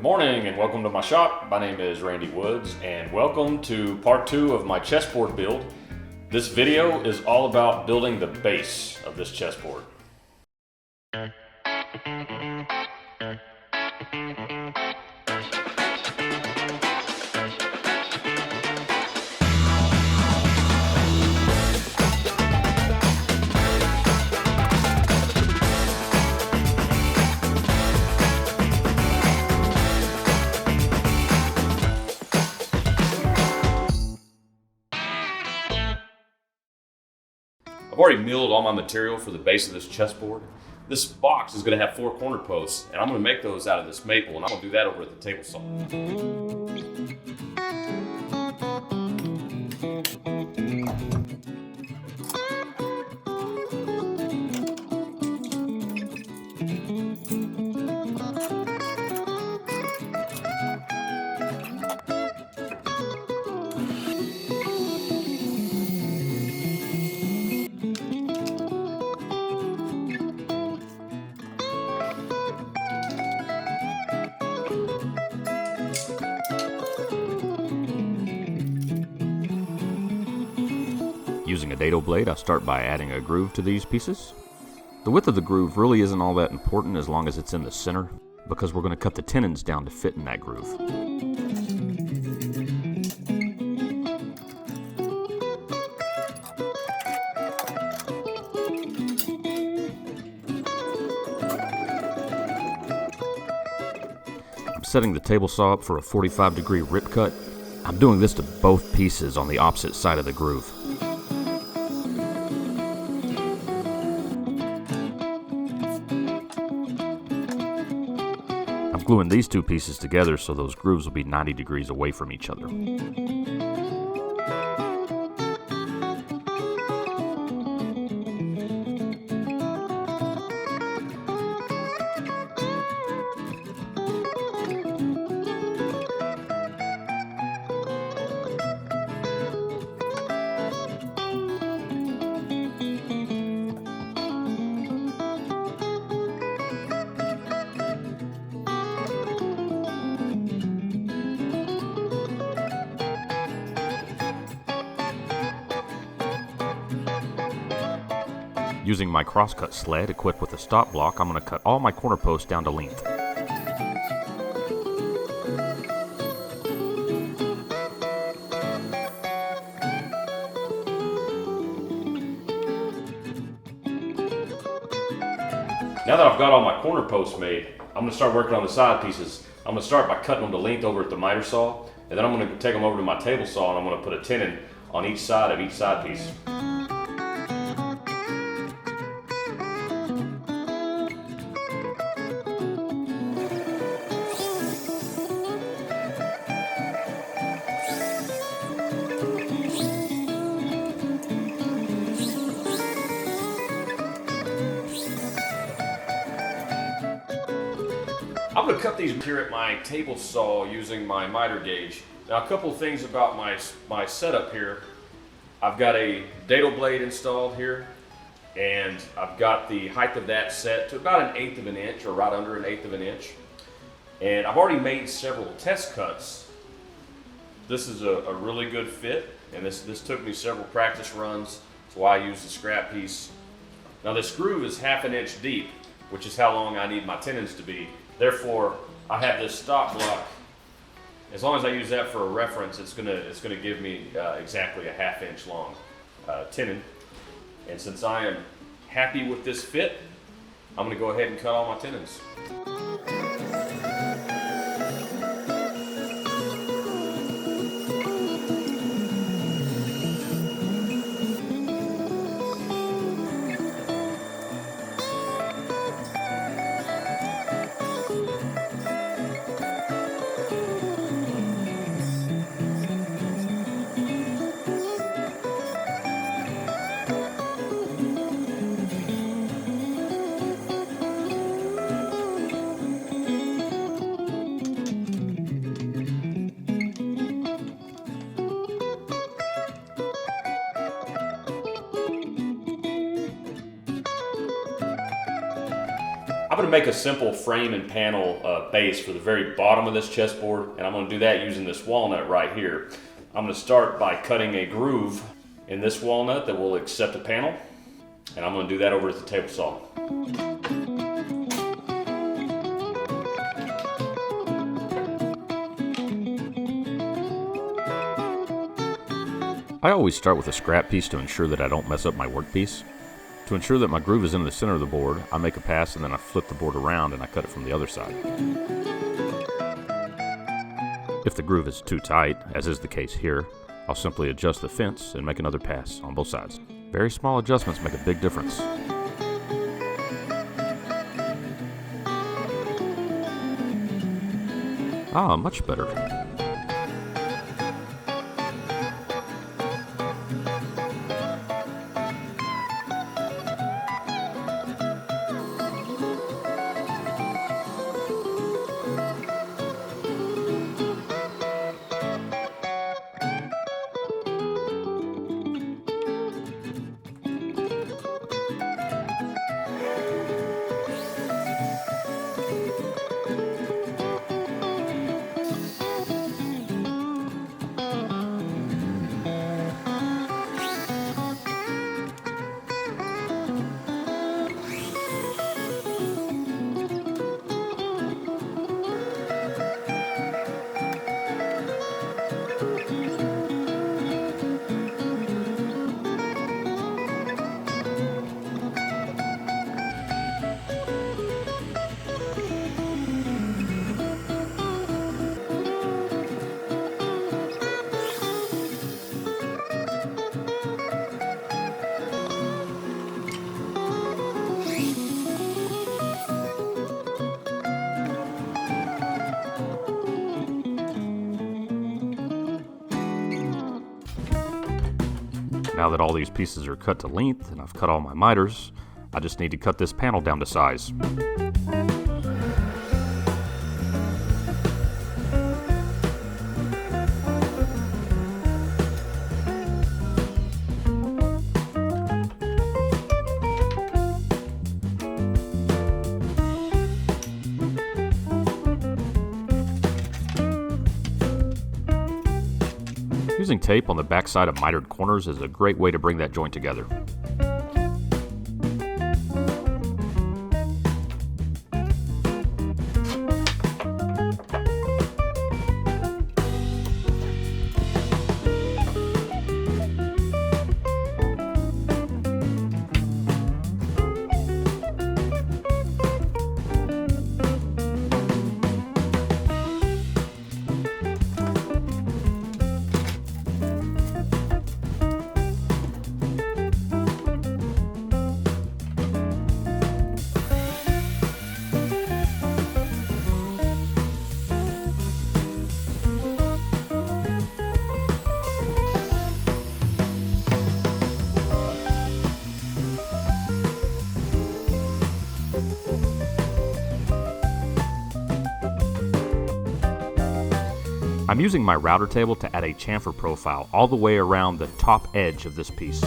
Good morning and welcome to my shop. My name is Randy Woods and welcome to part 2 of my chessboard build. This video is all about building the base of this chessboard. I've already milled all my material for the base of this chessboard. This box is going to have 4 corner posts, and I'm going to make those out of this maple, and I'm going to do that over at the table saw. Using a dado blade, I start by adding a groove to these pieces. The width of the groove really isn't all that important as long as it's in the center, because we're going to cut the tenons down to fit in that groove. I'm setting the table saw up for a 45-degree rip cut. I'm doing this to both pieces on the opposite side of the groove. I'm gluing these two pieces together so those grooves will be 90 degrees away from each other. Using my crosscut sled equipped with a stop block, I'm going to cut all my corner posts down to length. Now that I've got all my corner posts made, I'm going to start working on the side pieces. I'm going to start by cutting them to length over at the miter saw, and then I'm going to take them over to my table saw and I'm going to put a tenon on each side of each side piece. I'm going to cut these here at my table saw using my miter gauge. Now, a couple of things about my setup here. I've got a dado blade installed here, and I've got the height of that set to about 1/8 of an inch, or right under 1/8 of an inch. And I've already made several test cuts. This is a really good fit, and this took me several practice runs. That's why I used the scrap piece. Now, this groove is 1/2 inch deep, which is how long I need my tenons to be. Therefore, I have this stop block. As long as I use that for a reference, it's gonna give me exactly a 1/2 inch long tenon. And since I am happy with this fit, I'm gonna go ahead and cut all my tenons. I'm going to make a simple frame and panel base for the very bottom of this chessboard, and I'm going to do that using this walnut right here. I'm going to start by cutting a groove in this walnut that will accept a panel, and I'm going to do that over at the table saw. I always start with a scrap piece to ensure that I don't mess up my workpiece. To ensure that my groove is in the center of the board, I make a pass and then I flip the board around and I cut it from the other side. If the groove is too tight, as is the case here, I'll simply adjust the fence and make another pass on both sides. Very small adjustments make a big difference. Ah, much better. Now that all these pieces are cut to length and I've cut all my miters, I just need to cut this panel down to size. Using tape on the backside of mitered corners is a great way to bring that joint together. I'm using my router table to add a chamfer profile all the way around the top edge of this piece.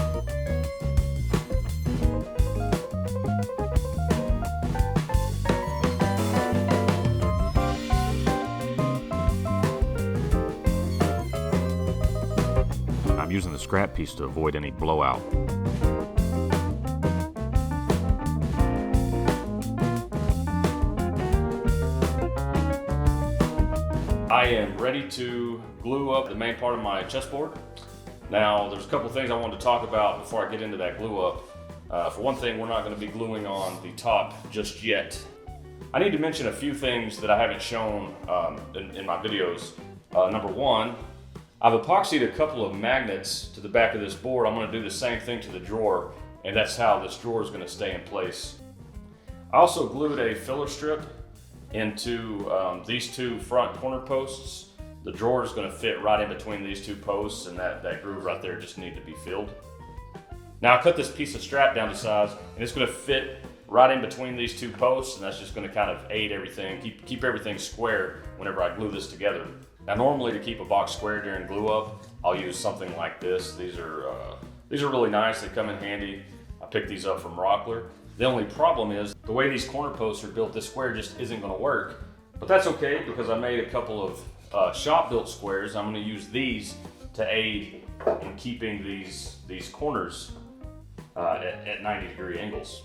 I'm using the scrap piece to avoid any blowout. I am ready to glue up the main part of my chessboard. Now, there's a couple things I wanted to talk about before I get into that glue up. For one thing, we're not going to be gluing on the top just yet. I need to mention a few things that I haven't shown in my videos. Number one, I've epoxied a couple of magnets to the back of this board. I'm going to do the same thing to the drawer, and that's how this drawer is going to stay in place. I also glued a filler strip into these two front corner posts. The drawer is going to fit right in between these two posts, and that groove right there just needed to be filled. Now I cut this piece of strap down to size, and it's going to fit right in between these two posts, and that's just going to kind of aid everything, keep everything square whenever I glue this together. Now normally to keep a box square during glue up, I'll use something like this. These are really nice. They come in handy. I picked these up from Rockler. The only problem is the way these corner posts are built, this square just isn't going to work. But that's okay because I made a couple of shop-built squares. I'm going to use these to aid in keeping these corners at 90-degree angles.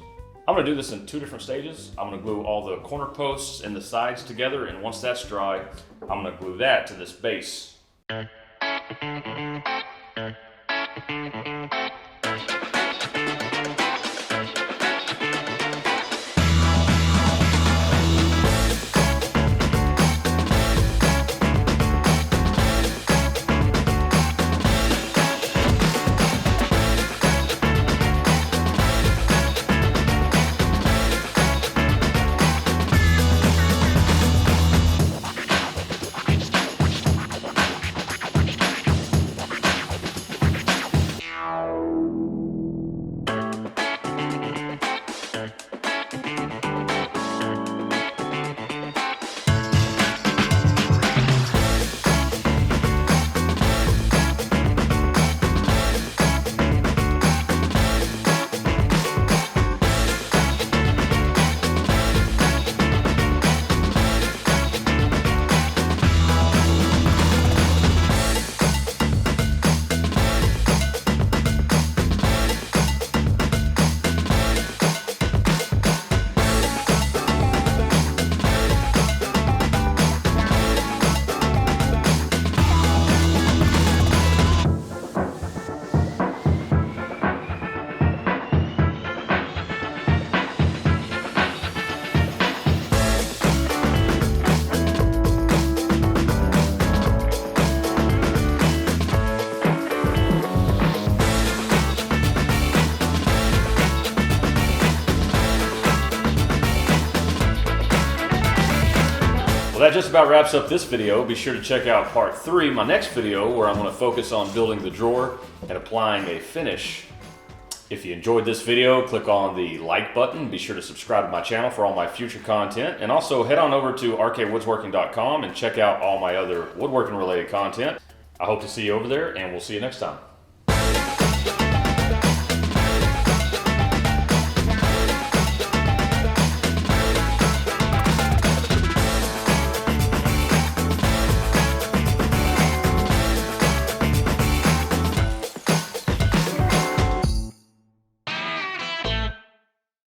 I'm going to do this in 2 different stages. I'm going to glue all the corner posts and the sides together, and once that's dry, I'm going to glue that to this base. Well, that just about wraps up this video. Be sure to check out part 3, my next video, where I'm going to focus on building the drawer and applying a finish. If you enjoyed this video, click on the like button. Be sure to subscribe to my channel for all my future content. And also head on over to rkwoodsworking.com and check out all my other woodworking related content. I hope to see you over there, and we'll see you next time.